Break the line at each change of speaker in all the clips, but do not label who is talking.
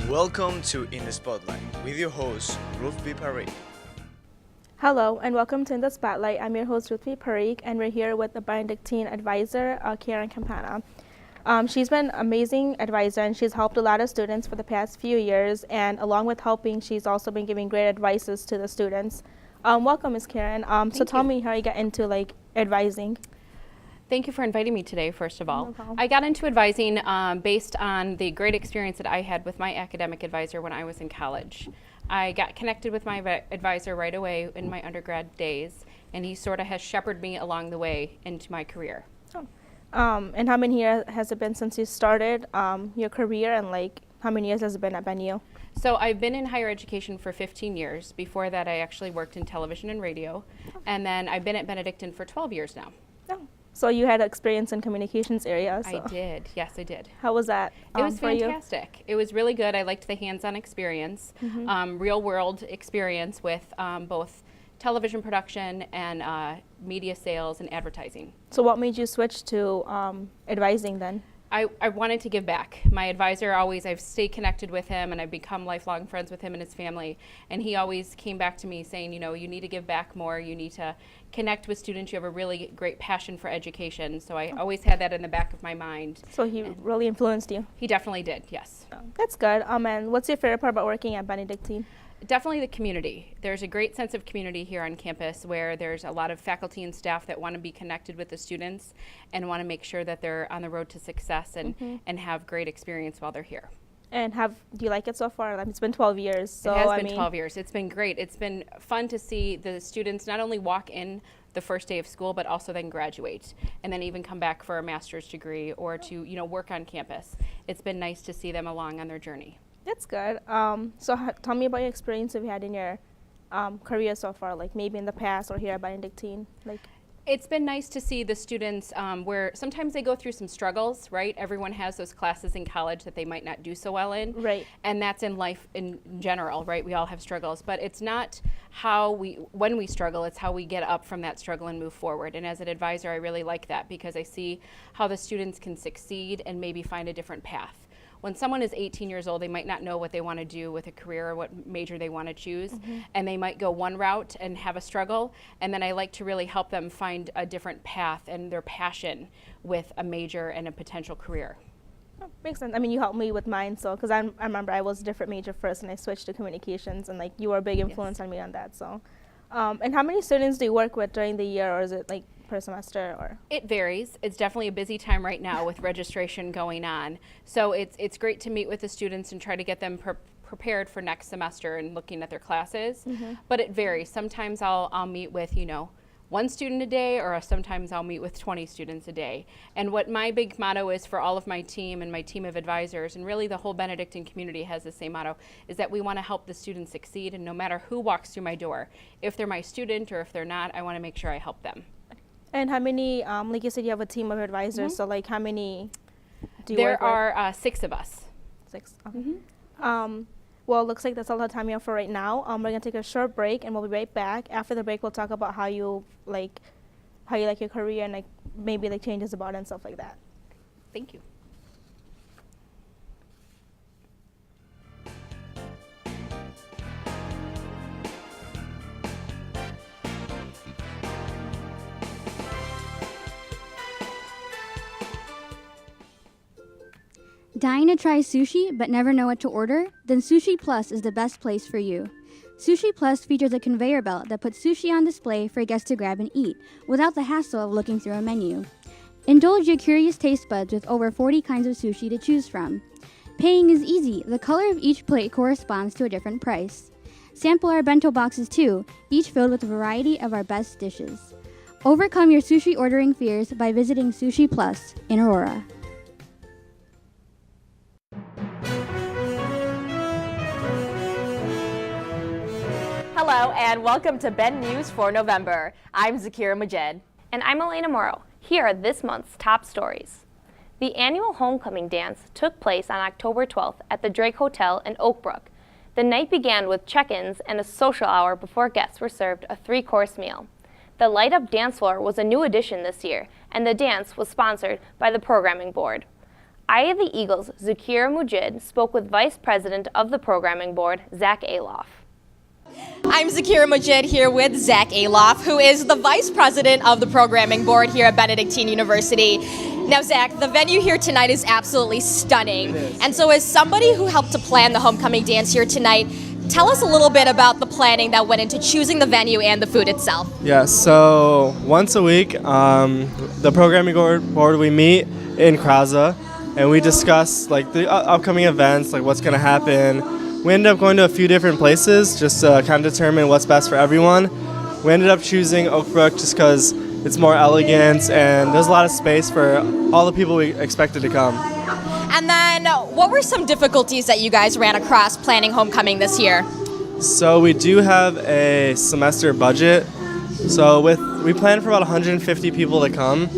Welcome to In the Spotlight with your host, Ruth B. Parikh.
Hello and welcome to In the Spotlight. I'm your host, Ruth B. Parikh, and we're here with the Benedictine advisor, Karen Campana. She's been an amazing advisor and she's helped a lot of students for the past few years, and along with helping, she's also been giving great advices to the students. Welcome, Ms. Karen. So tell me how you got into advising.
Thank you for inviting me today, first of all.
No problem.
I got into advising based on the great experience that I had with my academic advisor when I was in college. I got connected with my advisor right away in my undergrad days, and he sort of has shepherded me along the way into my career.
And how many years has it been since you started your career, and how many years has it been at BenU?
So I've been in higher education for 15 years. Before that, I actually worked in television and radio, and then I've been at Benedictine for 12 years now.
Oh. So you had experience in communications area. So.
I did, yes I did.
How was that
It was
for you?
fantastic. It was really good. I liked the hands-on experience, real world experience with both television production and media sales and advertising.
So what made you switch to advising then?
I wanted to give back. My advisor I've stayed connected with him, and I've become lifelong friends with him and his family. And he always came back to me saying, you know, you need to give back more. You need to connect with students. You have a really great passion for education. So I always had that in the back of my mind.
So he really influenced you?
He definitely did, yes.
That's good. And what's your favorite part about working at Benedictine?
Definitely the community. There's a great sense of community here on campus where there's a lot of faculty and staff that want to be connected with the students and want to make sure that they're on the road to success and have great experience while they're here.
And do you like it so far? It's been 12 years. So
it has been 12 years. It's been great. It's been fun to see the students not only walk in the first day of school, but also then graduate and then even come back for a master's degree or to work on campus. It's been nice to see them along on their journey.
That's good. So tell me about your experience you've had in your career so far, maybe in the past or here at Benedictine.
It's been nice to see the students where sometimes they go through some struggles, right? Everyone has those classes in college that they might not do so well in.
Right.
And that's in life in general, right? We all have struggles, but it's not when we struggle, it's how we get up from that struggle and move forward. And as an advisor, I really like that because I see how the students can succeed and maybe find a different path. When someone is 18 years old, they might not know what they want to do with a career or what major they want to choose, and they might go one route and have a struggle, and then I like to really help them find a different path and their passion with a major and a potential career.
Oh, makes sense. I mean, you helped me with mine, because I remember I was a different major first, and I switched to communications, and you were a big influence on me on that. So, and how many students do you work with during the year, or is it per semester? Or
it varies. It's definitely a busy time right now with registration going on. So it's great to meet with the students and try to get them prepared for next semester and looking at their classes. But it varies. Sometimes I'll meet with one student a day, or sometimes I'll meet with 20 students a day. And what my big motto is for all of my team and my team of advisors, and really the whole Benedictine community has the same motto, is that we want to help the students succeed, and no matter who walks through my door, if they're my student or if they're not, I want to make sure I help them.
And how many, like you said, you have a team of advisors, so how many do you
work with?
There
are 6 of us.
6, okay. Well, it looks like that's all the time we have for right now. We're going to take a short break, and we'll be right back. After the break, we'll talk about how you like your career and maybe changes about it and stuff like that.
Thank you.
Dying to try sushi but never know what to order? Then Sushi Plus is the best place for you. Sushi Plus features a conveyor belt that puts sushi on display for guests to grab and eat, without the hassle of looking through a menu. Indulge your curious taste buds with over 40 kinds of sushi to choose from. Paying is easy. The color of each plate corresponds to a different price. Sample our bento boxes too, each filled with a variety of our best dishes. Overcome your sushi ordering fears by visiting Sushi Plus in Aurora.
Hello and welcome to Ben News for November. I'm Zakira Majed.
And I'm Elena Morrow. Here are this month's top stories. The annual homecoming dance took place on October 12th at the Drake Hotel in Oak Brook. The night began with check-ins and a social hour before guests were served a 3-course meal. The Light Up Dance Floor was a new addition this year, and the dance was sponsored by the Programming Board. Eye of the Eagles' Zakira Mujid spoke with Vice President of the Programming Board, Zach Aloff.
I'm Zakira Mujid here with Zach Aloff, who is the Vice President of the Programming Board here at Benedictine University. Now, Zach, the venue here tonight is absolutely stunning. And so as somebody who helped to plan the homecoming dance here tonight, tell us a little bit about the planning that went into choosing the venue and the food itself.
Yeah, so once a week, the programming board, we meet in Kraza, and we discuss like the upcoming events, like what's going to happen. We ended up going to a few different places just to kind of determine what's best for everyone. We ended up choosing Oakbrook just because it's more elegant and there's a lot of space for all the people we expected to come.
And then what were some difficulties that you guys ran across planning homecoming this year?
So we do have a semester budget. So we planned for about 150 people to come.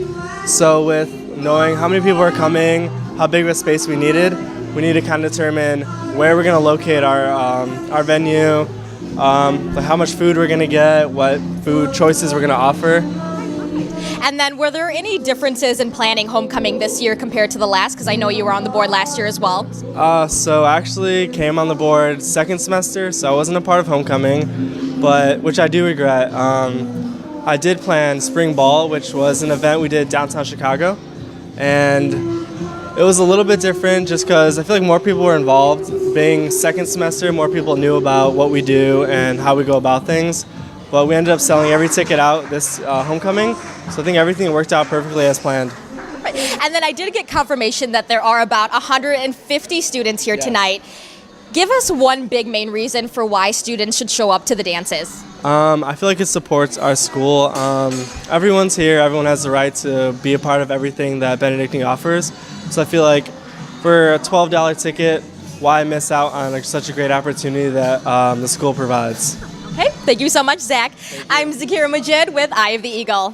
So with knowing how many people are coming, how big of a space we need to kind of determine where we're going to locate our venue, like how much food we're going to get, what food choices we're going to offer.
And then were there any differences in planning homecoming this year compared to the last? Because I know you were on the board last year as well.
So I actually came on the board second semester, so I wasn't a part of homecoming, but which I do regret. I did plan spring ball, which was an event we did downtown Chicago, and it was a little bit different just because I feel like more people were involved. Being second semester, more people knew about what we do and how we go about things. But we ended up selling every ticket out this homecoming, so I think everything worked out perfectly as planned.
And then I did get confirmation that there are about 150 students here tonight. Give us one big main reason for why students should show up to the dances.
I feel like it supports our school. Everyone's here, everyone has the right to be a part of everything that Benedictine offers. So I feel like for a $12 ticket, why miss out on such a great opportunity that the school provides?
Okay, thank you so much, Zach. I'm Zakira Majid with Eye of the Eagle.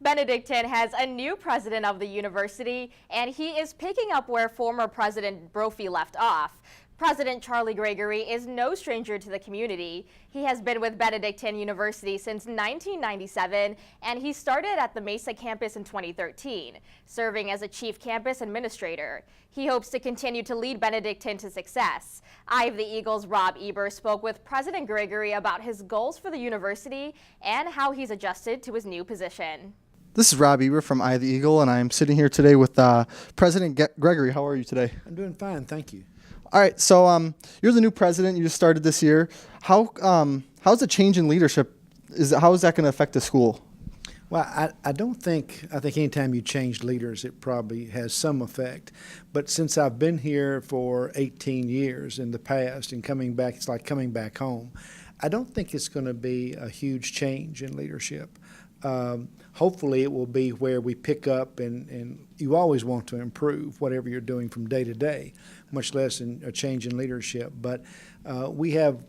Benedictine has a new president of the university, and he is picking up where former President Brophy left off. President Charlie Gregory is no stranger to the community. He has been with Benedictine University since 1997, and he started at the Mesa campus in 2013, serving as a chief campus administrator. He hopes to continue to lead Benedictine to success. Eye of the Eagle's Rob Eber spoke with President Gregory about his goals for the university and how he's adjusted to his new position.
This is Rob Eber from Eye of the Eagle, and I'm sitting here today with President Gregory. How are you today?
I'm doing fine, thank you.
All right, so you're the new president. You just started this year. How's the change in leadership? How is that going to affect the school?
Well, I think anytime you change leaders, it probably has some effect. But since I've been here for 18 years in the past and coming back, it's like coming back home. I don't think it's going to be a huge change in leadership. Hopefully it will be where we pick up, and you always want to improve whatever you're doing from day to day, much less in a change in leadership. But we have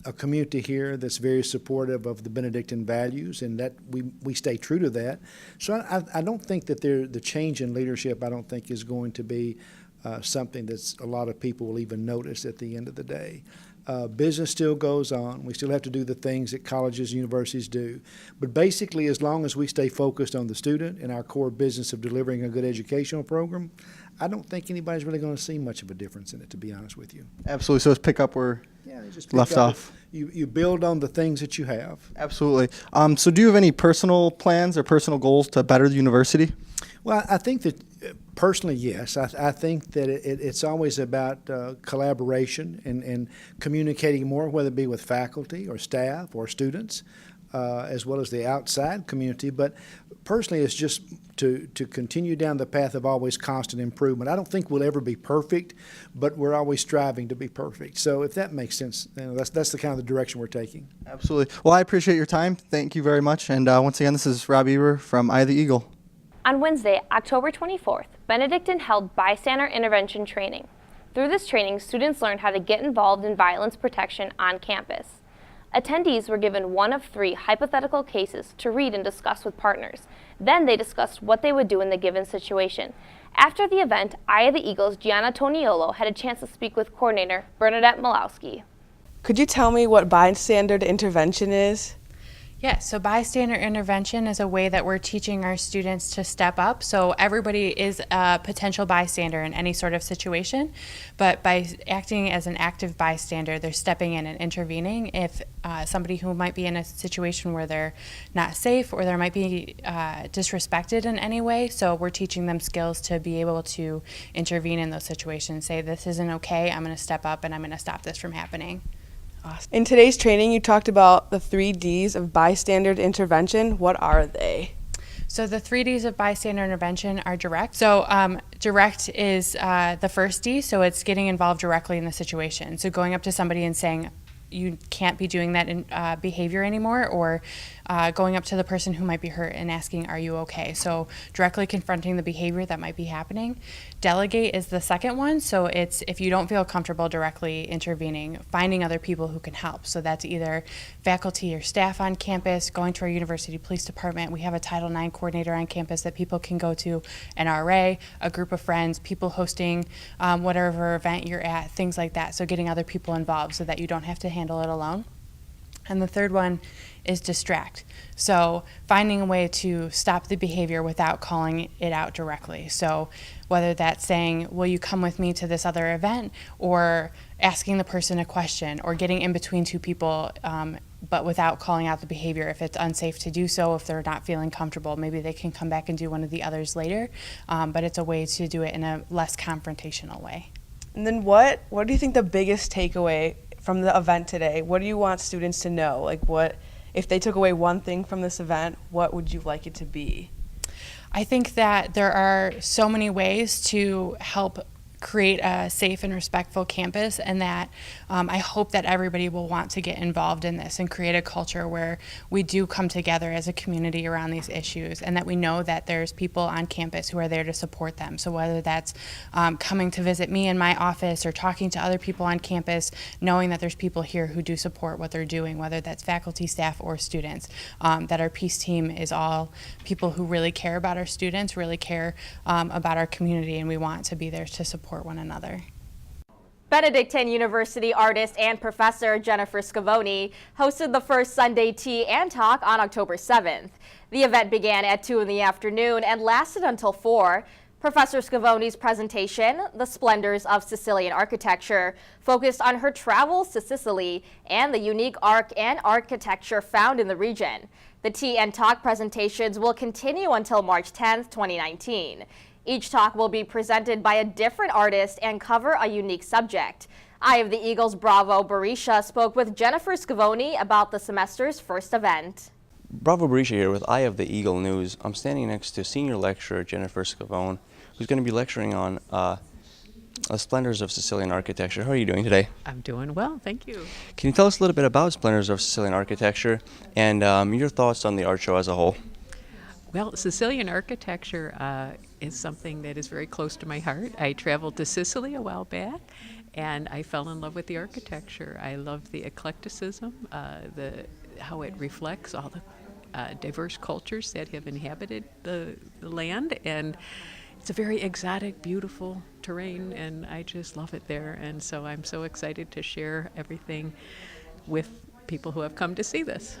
a community here that's very supportive of the Benedictine values, and that we stay true to that. So I don't think that the change in leadership, I don't think, is going to be something that's a lot of people will even notice at the end of the day. Business still goes on. We still have to do the things that colleges and universities do. But basically, as long as we stay focused on the student and our core business of delivering a good educational program, I don't think anybody's really going to see much of a difference in it, to be honest with you.
Absolutely. So it's pick up where
just
left off.
You build on the things that you have.
Absolutely. So do you have any personal plans or personal goals to better the university?
Well, I think that personally, yes. I think that it's always about collaboration and communicating more, whether it be with faculty or staff or students, as well as the outside community. But personally, it's just to continue down the path of always constant improvement. I don't think we'll ever be perfect, but we're always striving to be perfect. So if that makes sense, that's the kind of the direction we're taking.
Absolutely. Well, I appreciate your time. Thank you very much. And once again, this is Rob Eber from Eye of the Eagle.
On Wednesday, October 24th, Benedictine held bystander intervention training. Through this training, students learned how to get involved in violence protection on campus. Attendees were given one of 3 hypothetical cases to read and discuss with partners. Then they discussed what they would do in the given situation. After the event, Eye of the Eagle's Gianna Toniolo had a chance to speak with coordinator Bernadette Malowski.
Could you tell me what bystander intervention is? Yes, so bystander intervention is a way that we're teaching our students to step up. So everybody is a potential bystander in any sort of situation, but by acting as an active bystander, they're stepping in and intervening if somebody who might be in a situation where they're not safe or there might be disrespected in any way. So we're teaching them skills to be able to intervene in those situations, say this isn't okay, I'm going to step up and I'm going to stop this from happening.
In today's training, you talked about the 3 Ds of bystander intervention. What are they?
So the 3 Ds of bystander intervention are direct. So direct is the first D, so it's getting involved directly in the situation. So going up to somebody and saying, you can't be doing that behavior anymore, or going up to the person who might be hurt and asking, are you okay? So directly confronting the behavior that might be happening. Delegate is the second one, so it's if you don't feel comfortable directly intervening, finding other people who can help. So that's either faculty or staff on campus, going to our university police department. We have a Title IX coordinator on campus that people can go to, an RA, a group of friends, people hosting whatever event you're at, things like that. So getting other people involved so that you don't have to handle it alone. And the third one is distract. So finding a way to stop the behavior without calling it out directly. So whether that's saying, will you come with me to this other event, or asking the person a question, or getting in between two people, but without calling out the behavior. If it's unsafe to do so, if they're not feeling comfortable, maybe they can come back and do one of the others later. But it's a way to do it in a less confrontational way.
And then what do you think the biggest takeaway from the event today? What do you want students to know? Like, what if they took away one thing from this event, what would you like it to be?
I think that there are so many ways to help create a safe and respectful campus, and that I hope that everybody will want to get involved in this and create a culture where we do come together as a community around these issues, and that we know that there's people on campus who are there to support them. So whether that's coming to visit me in my office or talking to other people on campus, knowing that there's people here who do support what they're doing, whether that's faculty, staff, or students, that our peace team is all people who really care about our students, really care about our community, and we want to be there to support one another.
Benedictine University artist and professor Jennifer Scavone hosted the first Sunday Tea and Talk on October 7th. The event began at 2 in the afternoon and lasted until 4. Professor Scavone's presentation, The Splendors of Sicilian Architecture, focused on her travels to Sicily and the unique art and architecture found in the region. The Tea and Talk presentations will continue until March 10th, 2019. Each talk will be presented by a different artist and cover a unique subject. Eye of the Eagles Bravo Barisha spoke with Jennifer Scavone about the semester's first event.
Bravo Barisha here with Eye of the Eagle News. I'm standing next to senior lecturer Jennifer Scavone, who's going to be lecturing on Splendors of Sicilian Architecture. How are you doing today?
I'm doing well, thank you.
Can you tell us a little bit about Splendors of Sicilian Architecture and your thoughts on the art show as a whole?
Well, Sicilian architecture is something that is very close to my heart. I traveled to Sicily a while back, and I fell in love with the architecture. I love the eclecticism, how it reflects all the diverse cultures that have inhabited the land, and it's a very exotic, beautiful terrain, and I just love it there. And so I'm so excited to share everything with people who have come to see this.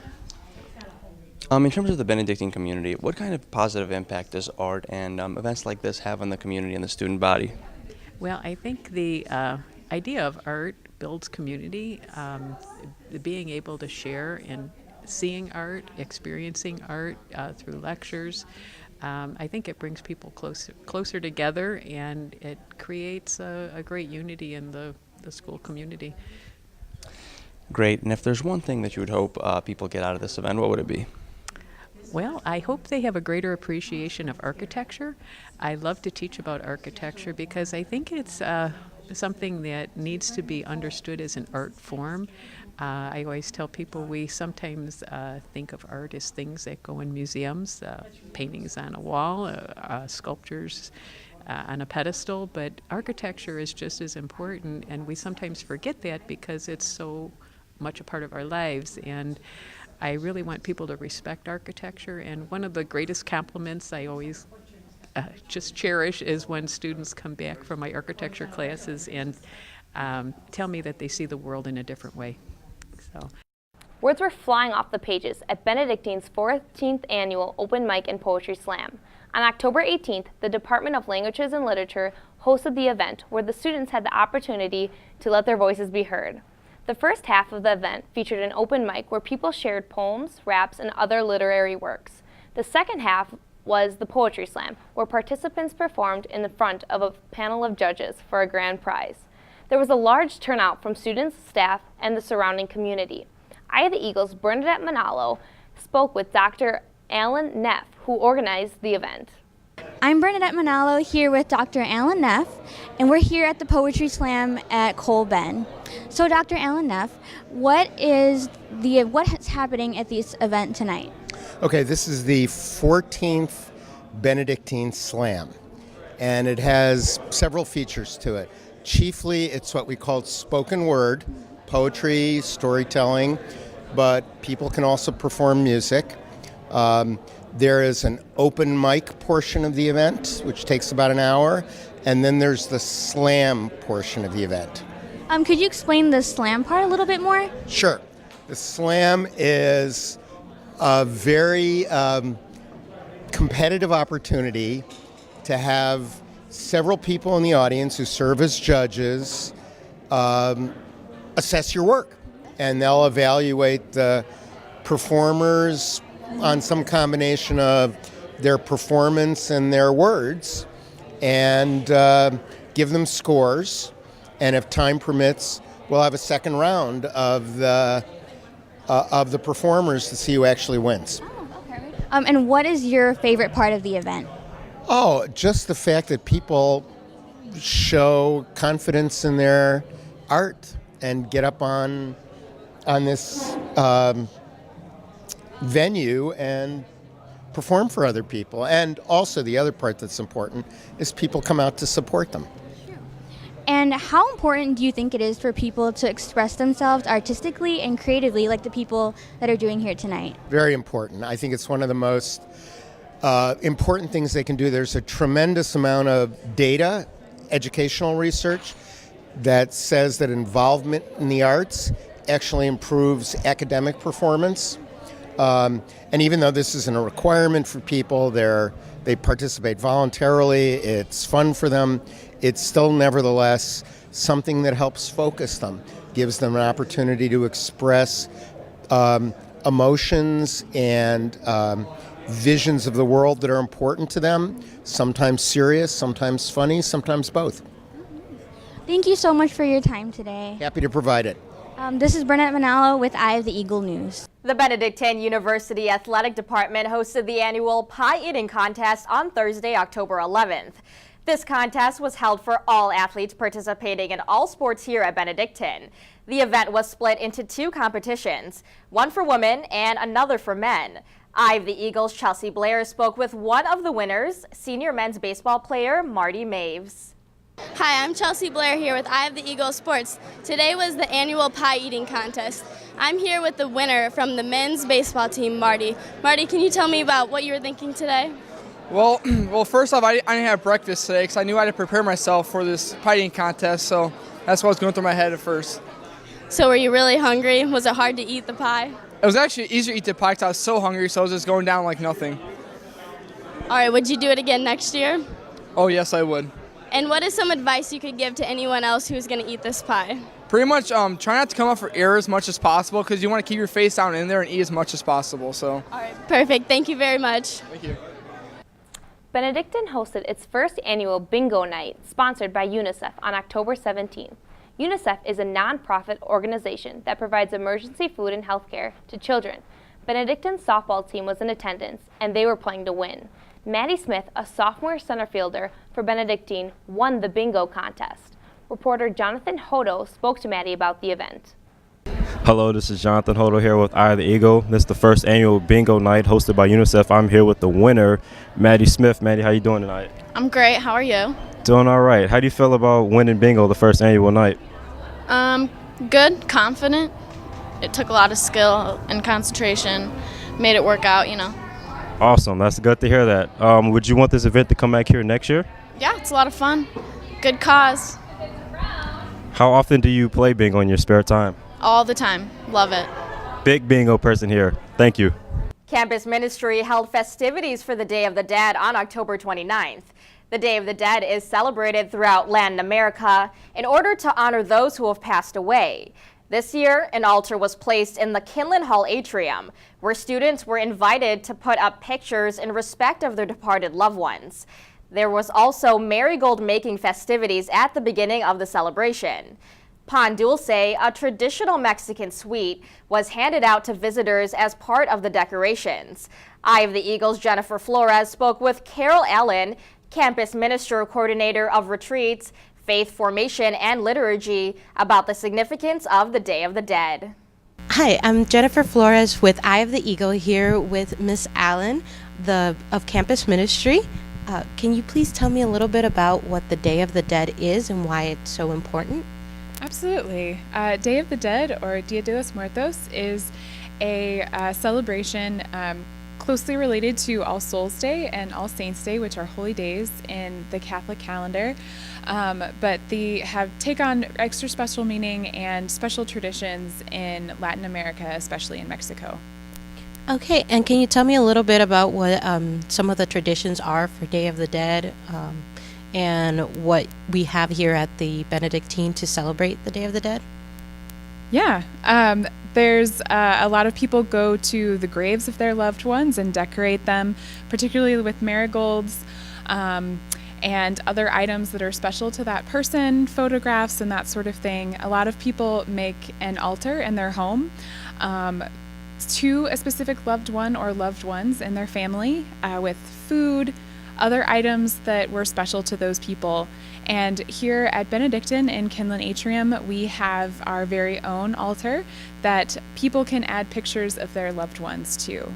In terms of the Benedictine community, what kind of positive impact does art and events like this have on the community and the student body?
Well, I think the idea of art builds community. Being able to share and seeing art, experiencing art through lectures, I think it brings people closer together, and it creates a great unity in the school community.
Great. And if there's one thing that you would hope people get out of this event, what would it be?
Well, I hope they have a greater appreciation of architecture. I love to teach about architecture because I think it's something that needs to be understood as an art form. I always tell people we sometimes think of art as things that go in museums, paintings on a wall, sculptures on a pedestal, but architecture is just as important, and we sometimes forget that because it's so much a part of our lives. And I really want people to respect architecture, and one of the greatest compliments I always just cherish is when students come back from my architecture classes and tell me that they see the world in a different way. So,
Words were flying off the pages at Benedictine's 14th annual Open Mic and Poetry Slam. On October 18th, the Department of Languages and Literature hosted the event where the students had the opportunity to let their voices be heard. The first half of the event featured an open mic where people shared poems, raps, and other literary works. The second half was the Poetry Slam, where participants performed in the front of a panel of judges for a grand prize. There was a large turnout from students, staff, and the surrounding community. Eye of the Eagle's Bernadette Manalo spoke with Dr. Alan Neff, who organized the event.
I'm Bernadette Manalo here with Dr. Alan Neff, and we're here at the Poetry Slam at Cole Bend. So Dr. Alan Neff, what is happening at this event tonight?
Okay, this is the 14th Benedictine Slam, and it has several features to it. Chiefly, it's what we call spoken word, poetry, storytelling, but people can also perform music. There is an open mic portion of the event, which takes about an hour, and then there's the slam portion of the event.
Could you explain the slam part a little bit more?
Sure. The slam is a very competitive opportunity to have several people in the audience who serve as judges assess your work, and they'll evaluate the performers on some combination of their performance and their words, and give them scores. And if time permits, we'll have a second round of the performers to see who actually wins.
Oh, okay. And what is your favorite part of the event?
Oh, just the fact that people show confidence in their art and get up on this venue and perform for other people. And also the other part that's important is people come out to support them.
And how important do you think it is for people to express themselves artistically and creatively like the people that are doing here tonight?
Very important. I think it's one of the most important things they can do. There's a tremendous amount of data, educational research, that says that involvement in the arts actually improves academic performance. And even though this isn't a requirement for people, they participate voluntarily, it's fun for them, it's still nevertheless something that helps focus them, gives them an opportunity to express emotions and visions of the world that are important to them, sometimes serious, sometimes funny, sometimes both.
Thank you so much for your time today.
Happy to provide it.
This is Bernadette Manalo with Eye of the Eagle News.
The Benedictine University Athletic Department hosted the annual pie eating contest on Thursday, October 11th. This contest was held for all athletes participating in all sports here at Benedictine. The event was split into two competitions, one for women and another for men. Eye of the Eagle's Chelsea Blair spoke with one of the winners, senior men's baseball player Marty Maves.
Hi, I'm Chelsea Blair here with Eye of the Eagle Sports. Today was the annual pie eating contest. I'm here with the winner from the men's baseball team, Marty. Marty, can you tell me about what you were thinking today?
Well, first off, I didn't have breakfast today because I knew I had to prepare myself for this pie eating contest, so that's what was going through my head at first.
So were you really hungry? Was it hard to eat the pie?
It was actually easier to eat the pie because I was so hungry, so I was just going down like nothing.
All right, would you do it again next year?
Oh, yes, I would.
And what is some advice you could give to anyone else who's going to eat this pie?
Pretty much try not to come up for air as much as possible because you want to keep your face down in there and eat as much as possible. So.
All right, perfect. Thank you very much.
Thank you.
Benedictine hosted its first annual bingo night, sponsored by UNICEF, on October 17th. UNICEF is a non-profit organization that provides emergency food and health care to children. Benedictine's softball team was in attendance, and they were playing to win. Maddie Smith, a sophomore center fielder for Benedictine, won the bingo contest. Reporter Jonathan Hodo spoke to Maddie about the event.
Hello, this is Jonathan Hodo here with Eye of the Eagle. This is the first annual bingo night hosted by UNICEF. I'm here with the winner, Maddie Smith. Maddie, how you doing tonight?
I'm great. How are you?
Doing all right. How do you feel about winning bingo the first annual night?
Good, confident. It took a lot of skill and concentration, made it work out, you know.
Awesome. That's good to hear that. Would you want this event to come back here next year?
Yeah, it's a lot of fun. Good cause.
How often do you play bingo in your spare time?
All the time. Love it.
big bingo person here. Thank you.
Campus Ministry held festivities for the Day of the Dead on October 29th. The Day of the Dead is celebrated throughout Latin America in order to honor those who have passed away. This year, an altar was placed in the Kinlan Hall atrium, where students were invited to put up pictures in respect of their departed loved ones. There was also marigold making festivities at the beginning of the celebration. Pan Dulce, a traditional Mexican sweet, was handed out to visitors as part of the decorations. Eye of the Eagle's Jennifer Flores spoke with Carol Allen, Campus Minister Coordinator of Retreats, Faith Formation, and Liturgy, about the significance of the Day of the Dead.
Hi, I'm Jennifer Flores with Eye of the Eagle here with Miss Allen of Campus Ministry. Can you please tell me a little bit about what the Day of the Dead is and why it's so important?
Absolutely. Day of the Dead, or Dia de los Muertos, is a celebration closely related to All Souls Day and All Saints Day, which are holy days in the Catholic calendar. But they take on extra special meaning and special traditions in Latin America, especially in Mexico.
Okay, and can you tell me a little bit about what some of the traditions are for Day of the Dead and what we have here at the Benedictine to celebrate the Day of the Dead?
Yeah, there's a lot of people go to the graves of their loved ones and decorate them, particularly with marigolds and other items that are special to that person, photographs and that sort of thing. A lot of people make an altar in their home to a specific loved one or loved ones in their family with food, other items that were special to those people. And here at Benedictine in Kinlan Atrium, we have our very own altar that people can add pictures of their loved ones to.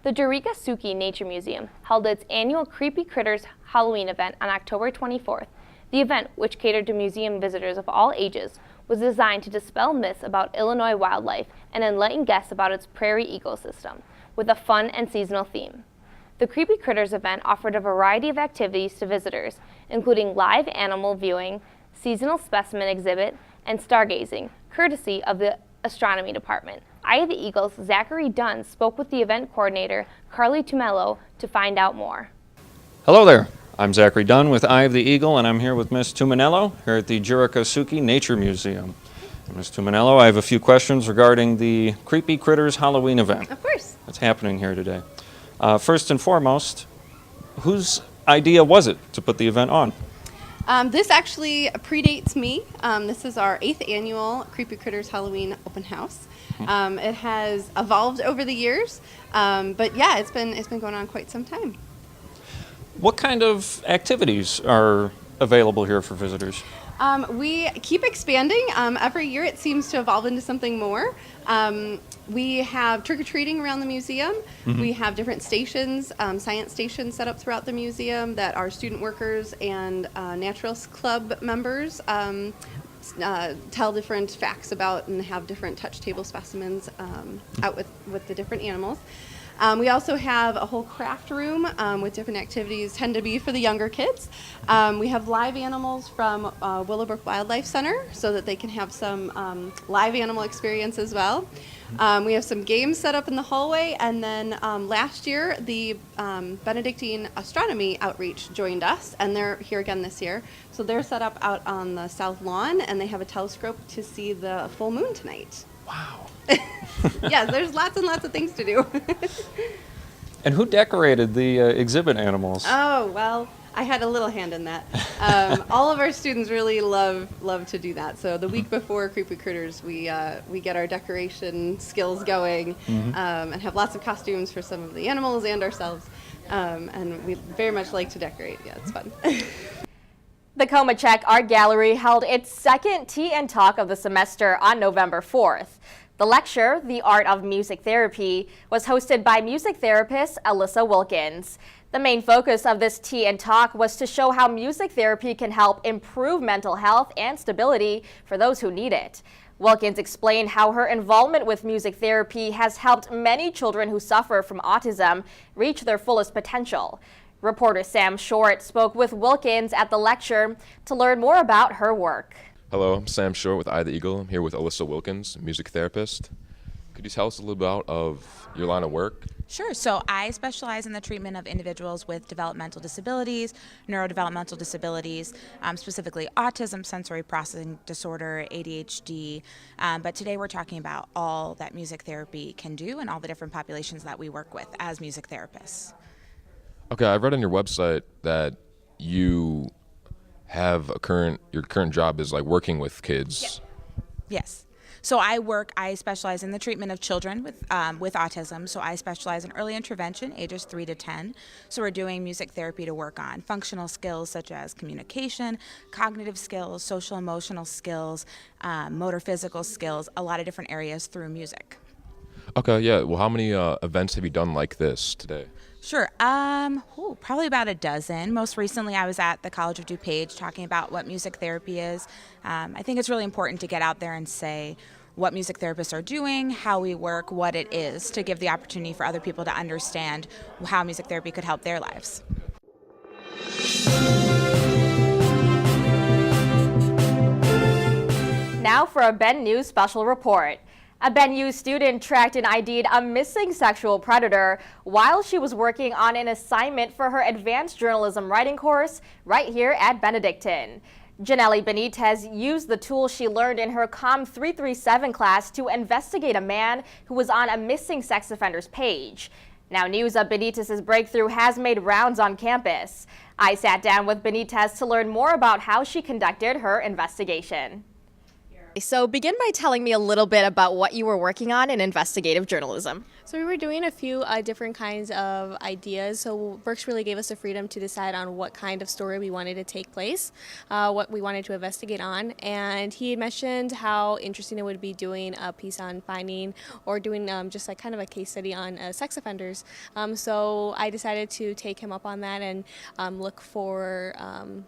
The Jurikasuki Nature Museum held its annual Creepy Critters Halloween event on October 24th. The event, which catered to museum visitors of all ages, was designed to dispel myths about Illinois wildlife and enlighten guests about its prairie ecosystem, with a fun and seasonal theme. The Creepy Critters event offered a variety of activities to visitors, including live animal viewing, seasonal specimen exhibit, and stargazing, courtesy of the astronomy department. Eye of the Eagle's Zachary Dunn spoke with the event coordinator, Carly Tumello, to find out more.
Hello there. I'm Zachary Dunn with Eye of the Eagle, and I'm here with Ms. Tuminello here at the Jurikasuki Nature Museum. Ms. Tuminello, I have a few questions regarding the Creepy Critters Halloween event.
Of course.
That's happening here today. First and foremost, whose idea was it to put the event on?
This actually predates me. This is our 8th annual Creepy Critters Halloween open house. It has evolved over the years, but yeah, it's been going on quite some time.
What kind of activities are available here for visitors?
We keep expanding. Every year it seems to evolve into something more. We have trick-or-treating around the museum.
Mm-hmm.
We have different stations, science stations set up throughout the museum that our student workers and Naturalist Club members tell different facts about and have different touch table specimens out with the different animals. We also have a whole craft room with different activities, tend to be for the younger kids. We have live animals from Willowbrook Wildlife Center so that they can have some live animal experience as well. We have some games set up in the hallway, and then last year the Benedictine Astronomy Outreach joined us, and they're here again this year. So they're set up out on the south lawn, and they have a telescope to see the full moon tonight.
Wow.
Yes, there's lots and lots of things to do.
And who decorated the exhibit animals?
Oh, well, I had a little hand in that. All of our students really love to do that. So the week before Creepy Critters, we get our decoration skills going and have lots of costumes for some of the animals and ourselves. And we very much like to decorate. Yeah, it's fun.
The Comachek Art Gallery held its second Tea and Talk of the semester on November 4th. The lecture, The Art of Music Therapy, was hosted by music therapist Alyssa Wilkins. The main focus of this Tea and Talk was to show how music therapy can help improve mental health and stability for those who need it. Wilkins explained how her involvement with music therapy has helped many children who suffer from autism reach their fullest potential. Reporter Sam Short spoke with Wilkins at the lecture to learn more about her work.
Hello, I'm Sam Short with Eye of the Eagle. I'm here with Alyssa Wilkins, music therapist.
Could you tell us a little bit of your line of work?
Sure. So I specialize in the treatment of individuals with developmental disabilities, neurodevelopmental disabilities, specifically autism, sensory processing disorder, ADHD. But today we're talking about all that music therapy can do and all the different populations that we work with as music therapists.
Okay, I read on your website that you have your current job is like working with kids.
Yes. So I specialize in the treatment of children with autism. So I specialize in early intervention, ages 3 to 10. So we're doing music therapy to work on functional skills such as communication, cognitive skills, social emotional skills, motor physical skills, a lot of different areas through music.
Okay, yeah. Well, how many events have you done like this today?
Sure. Probably about a dozen. Most recently, I was at the College of DuPage talking about what music therapy is. I think it's really important to get out there and say what music therapists are doing, how we work, what it is, to give the opportunity for other people to understand how music therapy could help their lives.
Now for a Ben News special report. A Ben News student tracked and ID'd a missing sexual predator while she was working on an assignment for her advanced journalism writing course right here at Benedictine. Janelle Benitez used the tool she learned in her COM 337 class to investigate a man who was on a missing sex offenders page. Now, news of Benitez's breakthrough has made rounds on campus. I sat down with Benitez to learn more about how she conducted her investigation.
So begin by telling me a little bit about what you were working on in investigative journalism.
So we were doing a few different kinds of ideas. So Berks really gave us the freedom to decide on what kind of story we wanted to take place, what we wanted to investigate on. And he had mentioned how interesting it would be doing a piece on finding or doing just like kind of a case study on sex offenders. So I decided to take him up on that and look for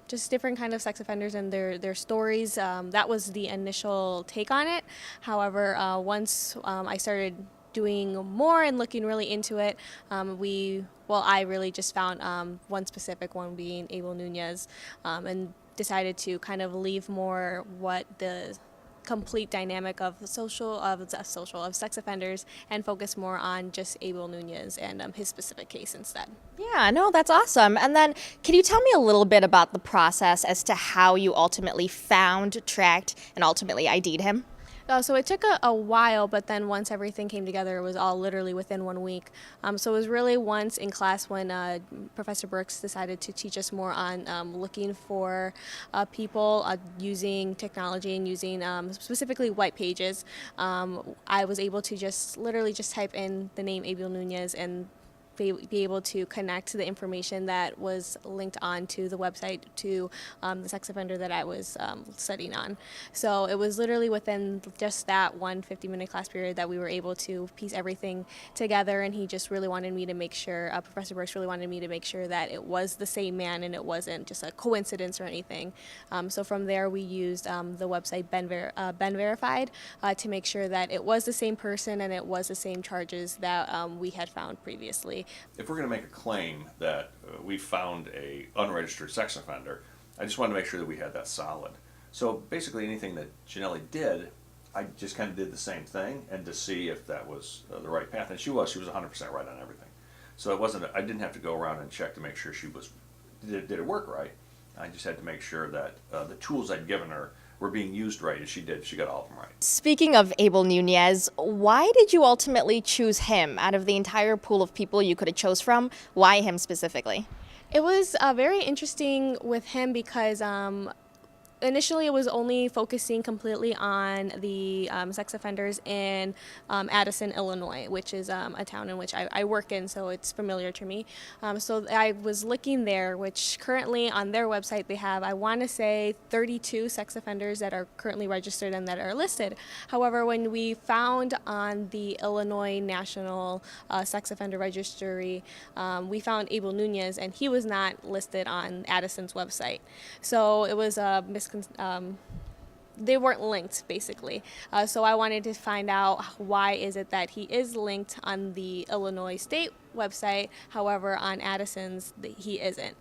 just different kind of sex offenders and their stories. That was the initial take on it. However, once I started doing more and looking really into it, I really just found one specific one being Abel Nunez, and decided to kind of leave more what the complete dynamic of sex offenders and focus more on just Abel Nunez and his specific case instead.
Yeah, no, that's awesome. And then can you tell me a little bit about the process as to how you ultimately found, tracked, and ultimately ID'd him?
So it took a while, but then once everything came together, it was all literally within 1 week. So it was really once in class when Professor Brooks decided to teach us more on looking for people using technology and using specifically white pages. I was able to just literally just type in the name Abel Nunez and be able to connect the information that was linked onto the website to the sex offender that I was studying on. So it was literally within just that 1 50-minute class period that we were able to piece everything together, and he just really wanted me to make sure, Professor Brooks really wanted me to make sure that it was the same man and it wasn't just a coincidence or anything. So from there we used the website Ben Verified to make sure that it was the same person and it was the same charges that we had found previously.
If we're going to make a claim that we found a unregistered sex offender, I just wanted to make sure that we had that solid. So basically anything that Janelle did, I just kind of did the same thing and to see if that was the right path. And she was 100% right on everything. So it wasn't, I didn't have to go around and check to make sure did it work right. I just had to make sure that the tools I'd given her were being used right, and she did. She got all of them right.
Speaking of Abel Nunez, why did you ultimately choose him out of the entire pool of people you could have chose from? Why him specifically?
It was very interesting with him because initially it was only focusing completely on the sex offenders in Addison, Illinois, which is a town in which I work in, so it's familiar to me. So I was looking there, which currently on their website they have, I want to say, 32 sex offenders that are currently registered and that are listed. However, when we found on the Illinois National Sex Offender Registry, we found Abel Nunez, and he was not listed on Addison's website. So it was a they weren't linked, basically. So I wanted to find out why is it that he is linked on the Illinois State website, however on Addison's he isn't.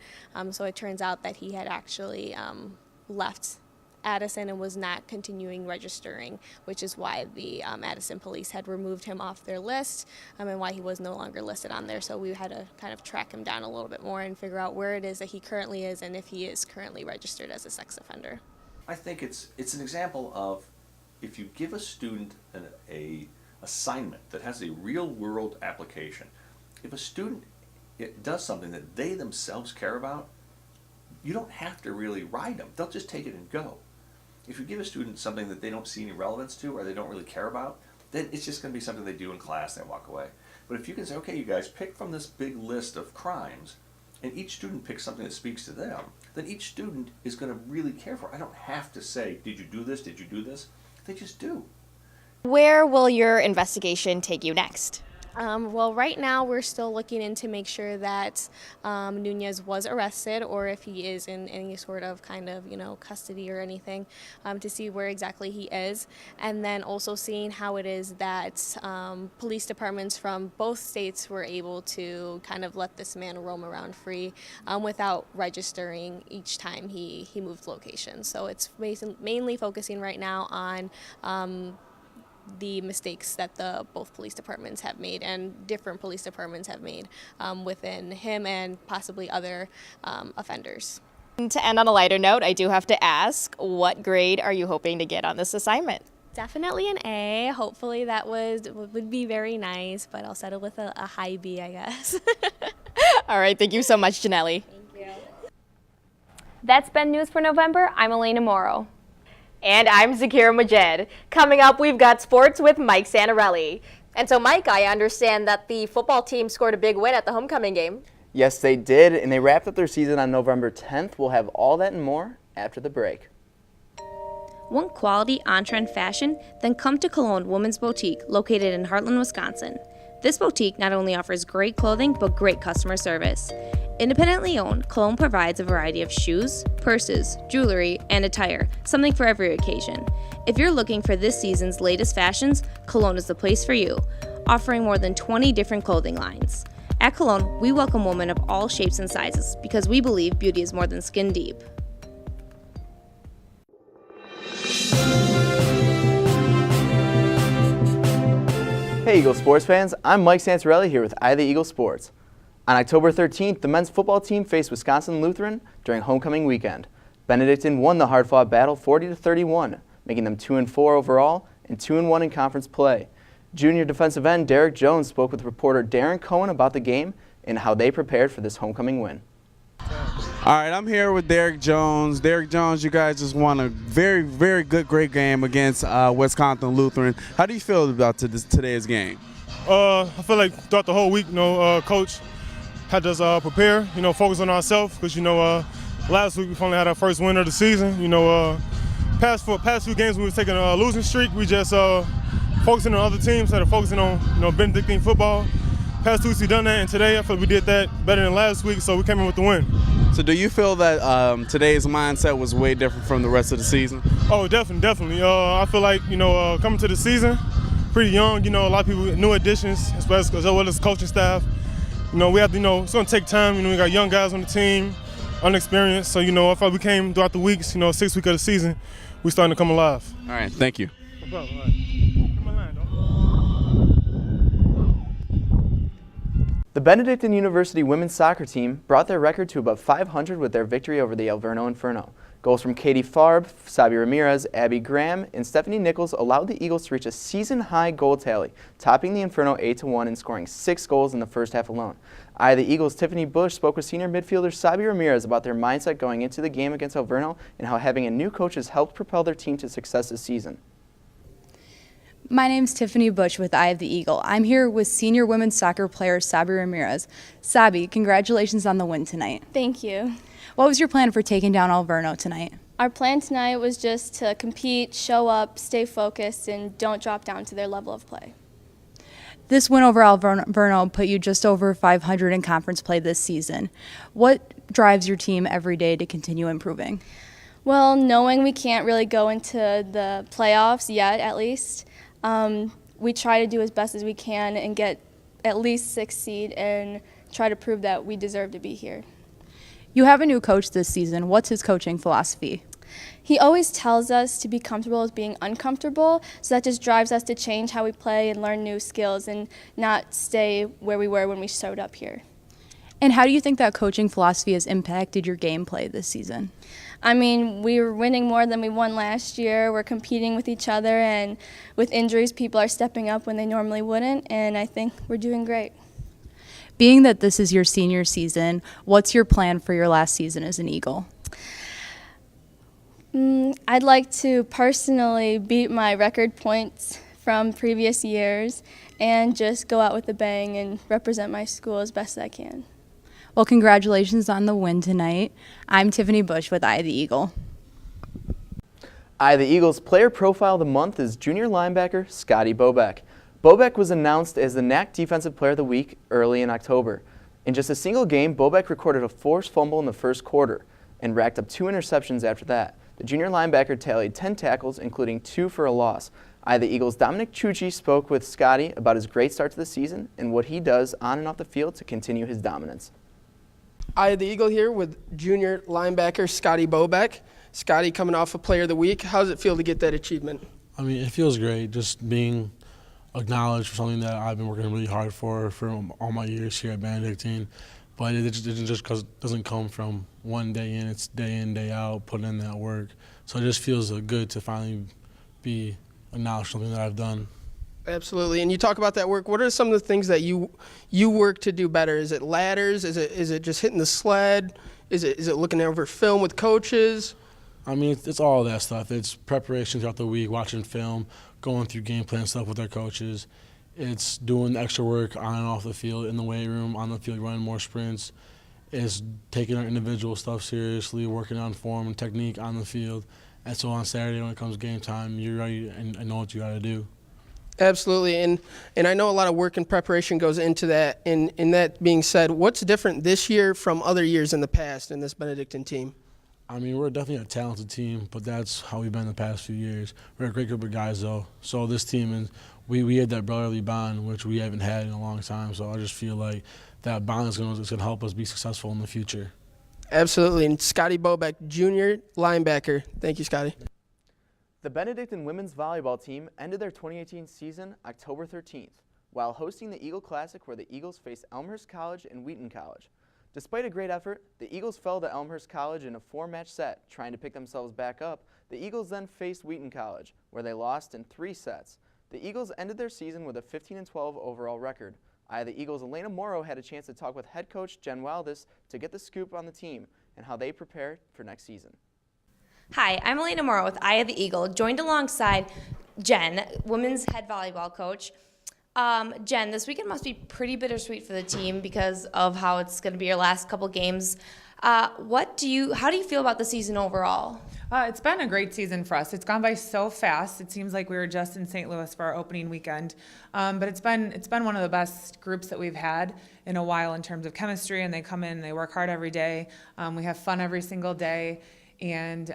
So it turns out that he had actually left Addison and was not continuing registering, which is why the Addison police had removed him off their list and why he was no longer listed on there. So we had to kind of track him down a little bit more and figure out where it is that he currently is and if he is currently registered as a sex offender.
I think it's an example of if you give a student a assignment that has a real world application, if a student does something that they themselves care about, you don't have to really ride them. They'll just take it and go. If you give a student something that they don't see any relevance to or they don't really care about, then it's just going to be something they do in class and they walk away. But if you can say, okay, you guys pick from this big list of crimes, and each student picks something that speaks to them, then each student is going to really care for it. I don't have to say, did you do this, did you do this? They just do.
Where will your investigation take you next?
Well, right now we're still looking into make sure that Nunez was arrested or if he is in any sort of custody or anything to see where exactly he is. And then also seeing how it is that police departments from both states were able to kind of let this man roam around free without registering each time he moved locations. So it's mainly focusing right now on the mistakes that both police departments have made and different police departments have made within him and possibly other offenders.
And to end on a lighter note, I do have to ask, what grade are you hoping to get on this assignment?
Definitely an A. Hopefully that would be very nice, but I'll settle with a high B, I guess.
All right, thank you so much, Janelli.
Thank you.
That's been News for November. I'm Elena Morrow.
And I'm Zakira Majed. Coming up, we've got sports with Mike Santarelli. And so, Mike, I understand that the football team scored a big win at the homecoming game.
Yes, they did, and they wrapped up their season on November 10th. We'll have all that and more after the break.
Want quality on-trend fashion? Then come to Cologne Women's Boutique, located in Heartland, Wisconsin. This boutique not only offers great clothing, but great customer service. Independently owned, Cologne provides a variety of shoes, purses, jewelry, and attire, something for every occasion. If you're looking for this season's latest fashions, Cologne is the place for you, offering more than 20 different clothing lines. At Cologne, we welcome women of all shapes and sizes because we believe beauty is more than skin deep.
Hey Eagle sports fans, I'm Mike Santarelli here with Eye of the Eagle Sports. On October 13th, the men's football team faced Wisconsin Lutheran during homecoming weekend. Benedictine won the hard-fought battle 40-31, making them 2-4 overall and 2-1 in conference play. Junior defensive end Derek Jones spoke with reporter Darren Cohen about the game and how they prepared for this homecoming win.
All right, I'm here with Derek Jones. Derek Jones, you guys just won a very, very good, great game against Wisconsin Lutheran. How do you feel about today's game?
I feel like throughout the whole week, Coach had us prepare, focus on ourselves because, last week we finally had our first win of the season. Past few games we were taking a losing streak. We just focusing on other teams instead of focusing on, Benedictine football. Past 2 weeks we done that, and today I feel we did that better than last week, so we came in with the win.
So do you feel that today's mindset was way different from the rest of the season?
Oh, definitely. I feel like, coming to the season, pretty young, a lot of people, new additions, as well as coaching staff. We have to, it's going to take time. We got young guys on the team, unexperienced. So, I feel like we came throughout the weeks, 6 weeks of the season, we starting to come alive.
All right, thank you.
No problem. All right.
The Benedictine University women's soccer team brought their record to about 500 with their victory over the Alverno Inferno. Goals from Katie Farb, Sabi Ramirez, Abby Graham, and Stephanie Nichols allowed the Eagles to reach a season-high goal tally, topping the Inferno 8-1 and scoring 6 goals in the first half alone. Eye of the Eagles' Tiffany Bush spoke with senior midfielder Sabi Ramirez about their mindset going into the game against Alverno and how having a new coach has helped propel their team to success this season.
My name's Tiffany Bush with Eye of the Eagle. I'm here with senior women's soccer player Sabi Ramirez. Sabi, congratulations on the win tonight.
Thank you.
What was your plan for taking down Alverno tonight?
Our plan tonight was just to compete, show up, stay focused, and don't drop down to their level of play.
This win over Alverno put you just over 500 in conference play this season. What drives your team every day to continue improving?
Well, knowing we can't really go into the playoffs yet, at least, we try to do as best as we can and get at least 6th seed and try to prove that we deserve to be here.
You have a new coach this season. What's his coaching philosophy?
He always tells us to be comfortable with being uncomfortable, so that just drives us to change how we play and learn new skills and not stay where we were when we showed up here.
And how do you think that coaching philosophy has impacted your gameplay this season?
I mean, we were winning more than we won last year. We're competing with each other, and with injuries, people are stepping up when they normally wouldn't, and I think we're doing great.
Being that this is your senior season, what's your plan for your last season as an Eagle?
I'd like to personally beat my record points from previous years and just go out with a bang and represent my school as best as I can.
Well, congratulations on the win tonight. I'm Tiffany Bush with Eye of the Eagle.
Eye of the Eagle's player profile of the month is junior linebacker Scotty Bobeck. Bobeck was announced as the NAC Defensive Player of the Week early in October. In just a single game, Bobeck recorded a forced fumble in the first quarter and racked up 2 interceptions after that. The junior linebacker tallied 10 tackles, including 2 for a loss. Eye of the Eagle's Dominic Chucci spoke with Scotty about his great start to the season and what he does on and off the field to continue his dominance.
Eye of the Eagle here with junior linebacker Scotty Bobeck. Scotty coming off of Player of the Week. How does it feel to get that achievement?
I mean, it feels great just being acknowledged for something that I've been working really hard for all my years here at Benedictine. But it just doesn't come from one day in. It's day in, day out, putting in that work. So it just feels good to finally be acknowledged something that I've done.
Absolutely. And you talk about that work. What are some of the things that you work to do better? Is it ladders? Is it just hitting the sled? Is it looking over film with coaches?
I mean, it's all that stuff. It's preparation throughout the week, watching film, going through game plan stuff with our coaches. It's doing extra work on and off the field, in the weight room, on the field, running more sprints. It's taking our individual stuff seriously, working on form and technique on the field. And so on Saturday when it comes game time, you're ready and know what you got to do.
Absolutely, and I know a lot of work and preparation goes into that. And that being said, what's different this year from other years in the past in this Benedictine team?
I mean, we're definitely a talented team, but that's how we've been the past few years. We're a great group of guys, though. So this team, and we had that brotherly bond, which we haven't had in a long time. So I just feel like that bond is going to help us be successful in the future.
Absolutely, and Scotty Bobeck, junior linebacker. Thank you, Scotty.
The Benedictine women's volleyball team ended their 2018 season October 13th while hosting the Eagle Classic, where the Eagles faced Elmhurst College and Wheaton College. Despite a great effort, the Eagles fell to Elmhurst College in a 4-match set. Trying to pick themselves back up, the Eagles then faced Wheaton College, where they lost in 3 sets. The Eagles ended their season with a 15-12 overall record. Eye of the Eagles' Elena Morrow had a chance to talk with head coach Jen Wildis to get the scoop on the team and how they prepare for next season.
Hi, I'm Elena Morrow with Eye of the Eagle, joined alongside Jen, women's head volleyball coach. Jen, this weekend must be pretty bittersweet for the team because of how it's going to be your last couple games. How do you feel about the season overall?
It's been a great season for us. It's gone by so fast. It seems like we were just in St. Louis for our opening weekend. But it's been one of the best groups that we've had in a while in terms of chemistry, and they come in and they work hard every day. We have fun every single day. And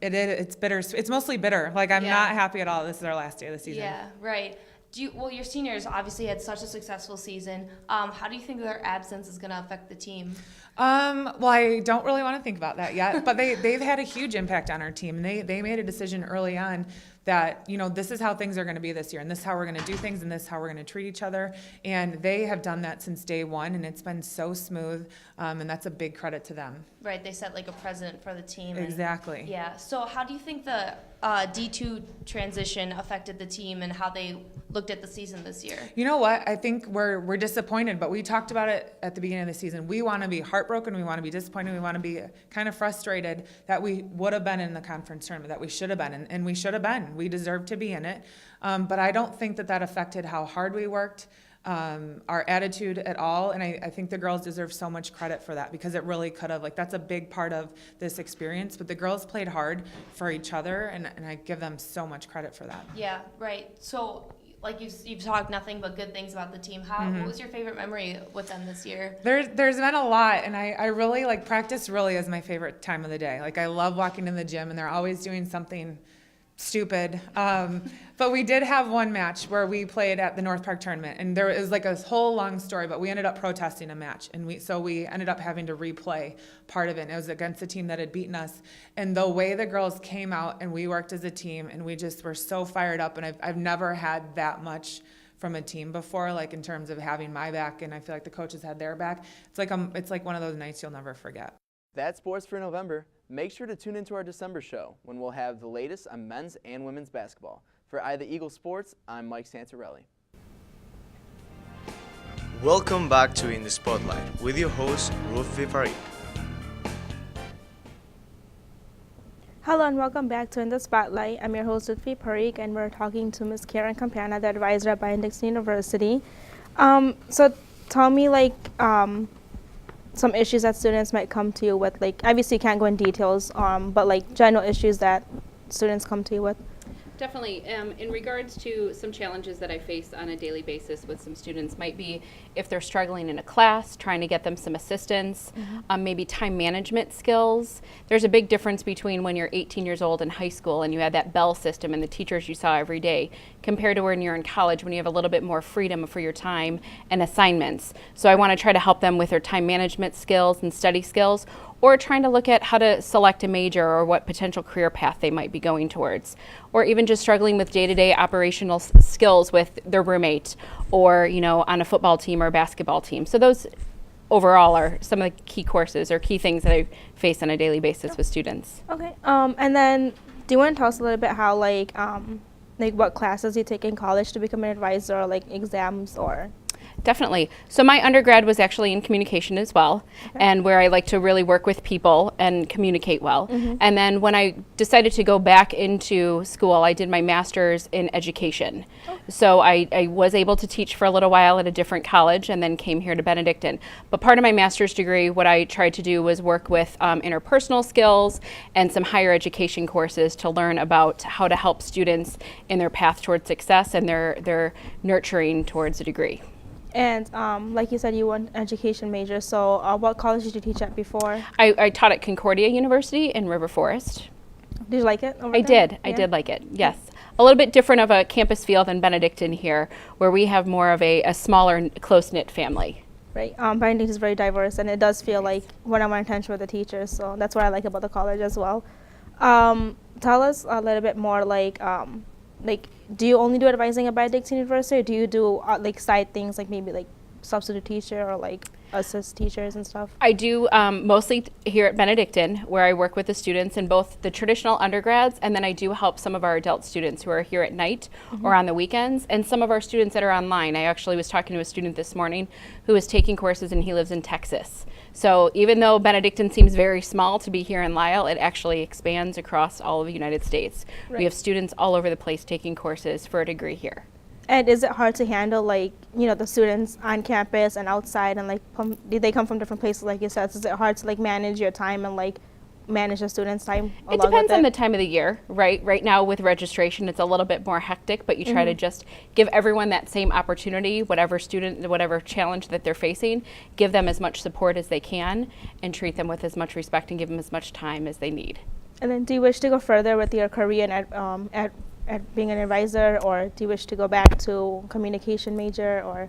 it's bitter. It's mostly bitter. Like, I'm not happy at all. This is our last day of the season.
Yeah, right. Well, your seniors obviously had such a successful season. How do you think their absence is going to affect the team?
Well, I don't really want to think about that yet, but they've had a huge impact on our team. They made a decision early on that, this is how things are going to be this year, and this is how we're going to do things, and this is how we're going to treat each other. And they have done that since day one, and it's been so smooth, and that's a big credit to them.
Right, they set like a precedent for the team.
Exactly.
Yeah, so how do you think the D2 transition affected the team and how they looked at the season this year?
You know what? I think we're disappointed, but we talked about it at the beginning of the season. We want to be heartbroken. We want to be disappointed. We want to be kind of frustrated that we would have been in the conference tournament, that we should have been, and we should have been. We deserve to be in it. But I don't think that affected how hard we worked, our attitude at all. And I think the girls deserve so much credit for that, because it really could have, that's a big part of this experience. But the girls played hard for each other, and I give them so much credit for that.
Yeah, right. So, you've talked nothing but good things about the team. What was your favorite memory with them this year?
There's been a lot, and I really practice. Really is my favorite time of the day. I love walking in the gym, and they're always doing something stupid. But we did have one match where we played at the North Park tournament, and there was like a whole long story, but we ended up protesting a match, and we ended up having to replay part of it. And it was against a team that had beaten us, and the way the girls came out and we worked as a team, and we just were so fired up, and I've never had that much from a team before, like in terms of having my back, and I feel like the coaches had their back. It's like one of those nights you'll never forget.
That's sports for November. Make sure to tune into our December show when we'll have the latest on men's and women's basketball. For Eye of the Eagle Sports, I'm Mike Santarelli.
Welcome back to In the Spotlight with your host, Ruth Vivari.
Hello and welcome back to In the Spotlight. I'm your host, Lutfi Parikh, and we're talking to Ms. Karen Campana, the advisor at Benedictine University. So tell me, some issues that students might come to you with, obviously you can't go in details, but general issues that students come to you with.
Definitely. In regards to some challenges that I face on a daily basis with some students might be if they're struggling in a class, trying to get them some assistance, maybe time management skills. There's a big difference between when you're 18 years old in high school and you had that bell system and the teachers you saw every day compared to when you're in college when you have a little bit more freedom for your time and assignments. So I want to try to help them with their time management skills and study skills, or trying to look at how to select a major or what potential career path they might be going towards, or even just struggling with day-to-day operational skills with their roommate or, on a football team or a basketball team. So those overall are some of the key courses or key things that I face on a daily basis with students.
Okay. And then do you want to tell us a little bit how, what classes you take in college to become an advisor, or exams or?
Definitely. So my undergrad was actually in communication as well, and where I like to really work with people and communicate well. And then when I decided to go back into school, I did my master's in education. So I was able to teach for a little while at a different college and then came here to Benedictine. But part of my master's degree, what I tried to do was work with interpersonal skills and some higher education courses to learn about how to help students in their path towards success and their nurturing towards a degree.
And like you said, you were an education major, so what college did you teach at before?
I taught at Concordia University in River Forest.
Did you like it over
I
there?
did. I did like it, yes. A little bit different of a campus feel than Benedictine here, where we have more of a smaller, close-knit family.
Right. Benedictine is very diverse, and it does feel like one-on-one attention with the teachers, so that's what I like about the college as well. Tell us a little bit more, do you only do advising at Benedictine University, or do you do side things maybe substitute teacher or assist teachers and stuff?
I do mostly here at Benedictine, where I work with the students in both the traditional undergrads, and then I do help some of our adult students who are here at night or on the weekends, and some of our students that are online. I actually was talking to a student this morning who is taking courses, and he lives in Texas. So even though Benedictine seems very small to be here in Lisle, it actually expands across all of the United States.
Right.
We have students all over the place taking courses for a degree here.
And is it hard to handle the students on campus and outside, and they come from different places like you said? So is it hard to manage your time and manage the students' time along
It depends
with
on the time of the year, right? Right now with registration, it's a little bit more hectic, but you try to just give everyone that same opportunity, whatever challenge that they're facing, give them as much support as they can and treat them with as much respect and give them as much time as they need.
And then do you wish to go further with your career at being an advisor, or do you wish to go back to communication major, or?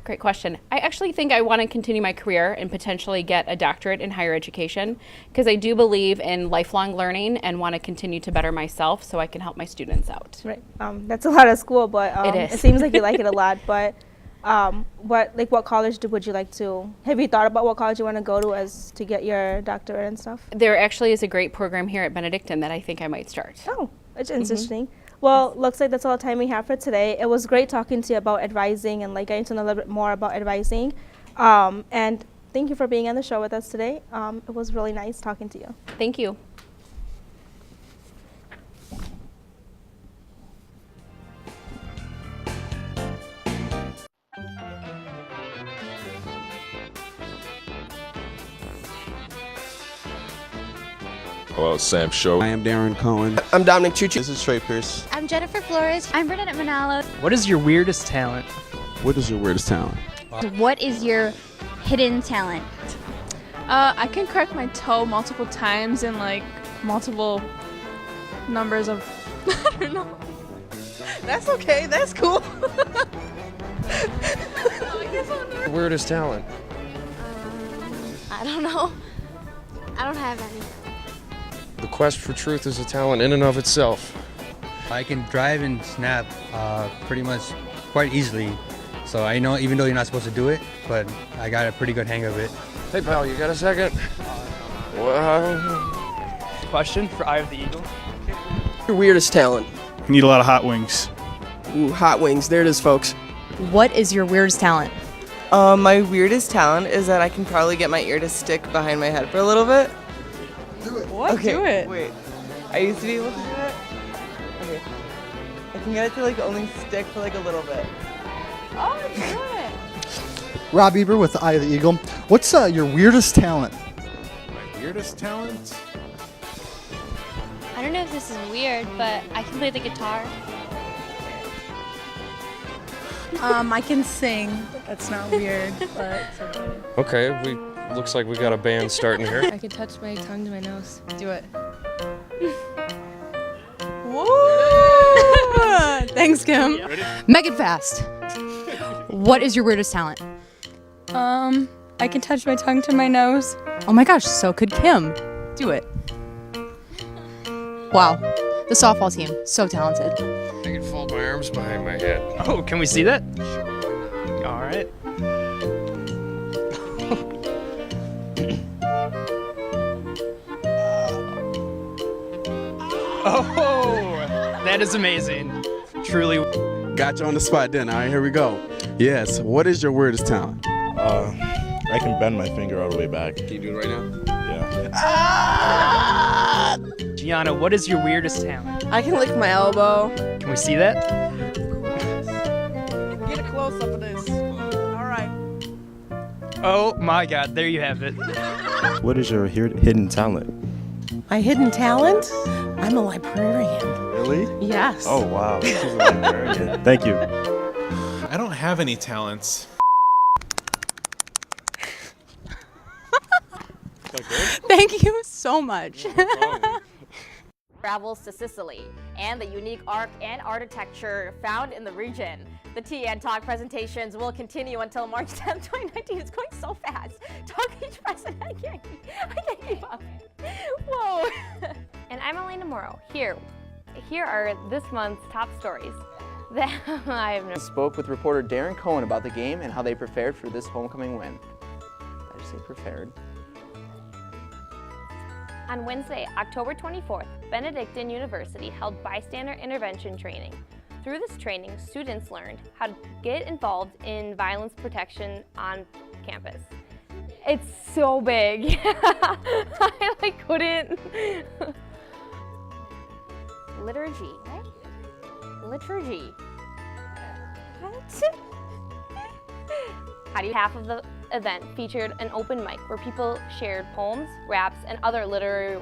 Great question. I actually think I want to continue my career and potentially get a doctorate in higher education, because I do believe in lifelong learning and want to continue to better myself so I can help my students out.
Right. That's a lot of school, but
It is.
It seems like you like it a lot. But what college would you like to? Have you thought about what college you want to go to to get your doctorate and stuff?
There actually is a great program here at Benedictine that I think I might start.
Oh, that's interesting. Well, looks like that's all the time we have for today. It was great talking to you about advising and getting to know a little bit more about advising. And thank you for being on the show with us today. It was really nice talking to you.
Thank you.
Hello, Sam Show.
I am Darren Cohen.
I'm Dominic Chuchi.
This is Trey Pierce.
I'm Jennifer Flores. I'm Bernadette Manalo.
What is your weirdest talent?
What is your weirdest talent?
What is your hidden talent?
I can crack my toe multiple times in multiple numbers of I don't know.
That's okay. That's cool.
Weirdest talent.
I don't know. I don't have any.
The quest for truth is a talent in and of itself.
I can drive and snap pretty much quite easily. So I know, even though you're not supposed to do it, but I got a pretty good hang of it.
Hey pal, you got a second?
Question for Eye of the Eagle.
Your weirdest talent?
Need a lot of hot wings.
Ooh, hot wings. There it is, folks.
What is your weirdest talent?
My weirdest talent is that I can probably get my ear to stick behind my head for a little bit.
Do it. What?
Okay,
Do it.
wait. I used to be able to do it. Okay. I can get it to like only stick for like a little bit.
Oh, do it.
Rob Eber with the Eye of the Eagle. What's your weirdest talent?
My weirdest talent?
I don't know if this is weird, but I can play the guitar.
I can sing. That's not weird, but it's okay.
Okay, looks like we got a band starting here.
I can touch my tongue to my nose. Do it. Woo! Thanks, Kim.
Make it fast. What is your weirdest talent?
I can touch my tongue to my nose.
Oh my gosh, so could Kim. Do it. Wow, the softball team, so talented.
I can fold my arms behind my head.
Oh, can we see that? All right. Oh, that is amazing. Truly.
Got you on the spot then. All right, here we go. Yes, what is your weirdest talent?
I can bend my finger all the way back.
Can you do it right now?
Yeah.
Gianna, what is your weirdest talent?
I can lick my elbow.
Can we see that?
Get a close up of this. All right.
Oh my God, there you have it.
What is your hidden talent?
My hidden talent? I'm a librarian.
Really?
Yes.
Oh, wow. She's a librarian. Thank you.
I don't have any talents.
Thank you so much.
Travels to Sicily and the unique art and architecture found in the region. The Tea and Talk presentations will continue until March 10th, 2019. It's going so fast. Talk each president. I can't keep up. Whoa.
And I'm Elena Morrow. Here are this month's top stories that I have
Spoke with reporter Darren Cohen about the game and how they prepared for this homecoming win. I just say prepared.
On Wednesday, October 24th, Benedictine University held bystander intervention training. Through this training, students learned how to get involved in violence protection on campus. It's so big. I couldn't.
Liturgy, right? Liturgy. What?
Half of the event featured an open mic where people shared poems, raps, and other literary